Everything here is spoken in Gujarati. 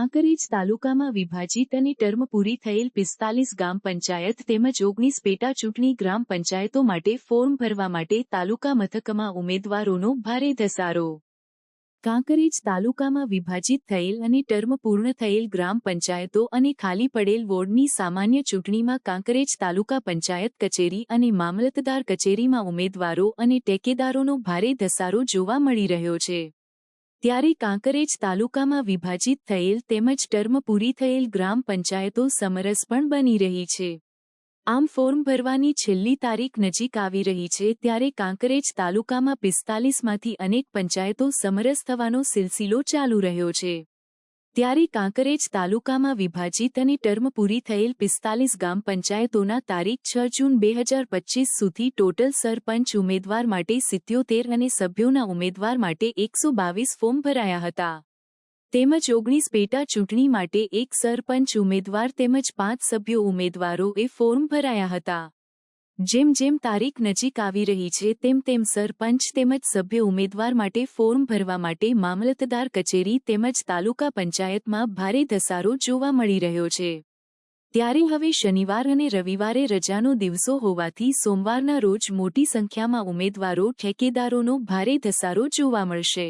કાંકરેજ તાલુકામાં વિભાજિત અને ટર્મ પૂરી થયેલ 45 ગ્રામ પંચાયત તેમજ 19 પેટા ચૂંટણી ગ્રામ પંચાયતો માટે ફોર્મ ભરવા માટે તાલુકા મથકમાં ઉમેદવારોનો ભારે ધસારો. કાંકરેજ તાલુકામાં વિભાજિત થયેલ અને ટર્મ પૂર્ણ થયેલ ગ્રામ પંચાયતો અને ખાલી પડેલ વોર્ડની સામાન્ય ચૂંટણીમાં કાંકરેજ તાલુકા પંચાયત કચેરી અને મામલતદાર કચેરીમાં ઉમેદવારો અને ટેકેદારોનો ભારે ધસારો જોવા મળી રહ્યો છે. ત્યારે કાંકરેજ તાલુકામાં વિભાજિત થયેલ તેમજ ટર્મ પૂરી થયેલ ગ્રામ પંચાયતો સમરસ પણ બની રહી છે. આમ ફોર્મ ભરવાની છેલ્લી તારીખ નજીક આવી રહી છે ત્યારે કાંકરેજ તાલુકામાં 45માંથી અનેક પંચાયતો સમરસ થવાનો સિલસિલો ચાલુ રહ્યો છે. ત્યારે કાંકરેજ તાલુકામાં વિભાજિત અને ટર્મ પૂરી થયેલ 45 ગ્રામ પંચાયતોના તારીખ 6 જૂન 2025 સુધી ટોટલ સરપંચ ઉમેદવાર માટે 77 અને સભ્યોના ઉમેદવાર માટે 122 ફોર્મ ભરાયા હતા. તેમજ 19 પેટા ચૂંટણી માટે એક સરપંચ ઉમેદવાર તેમજ 5 સભ્યો ઉમેદવારોએ ફોર્મ ભરાયા હતા. જેમ જેમ તારીખ નજીક આવી રહી છે તેમ તેમ સરપંચ તેમજ સભ્ય ઉમેદવાર માટે ફોર્મ ભરવા માટે મામલતદાર કચેરી તેમજ તાલુકા પંચાયતમાં ભારે ધસારો જોવા મળી રહ્યો છે. ત્યારે હવે શનિવાર અને રવિવારે રજાનો દિવસો હોવાથી સોમવારના રોજ મોટી સંખ્યામાં ઉમેદવારો ઠેકેદારોનો ભારે ધસારો જોવા મળશે.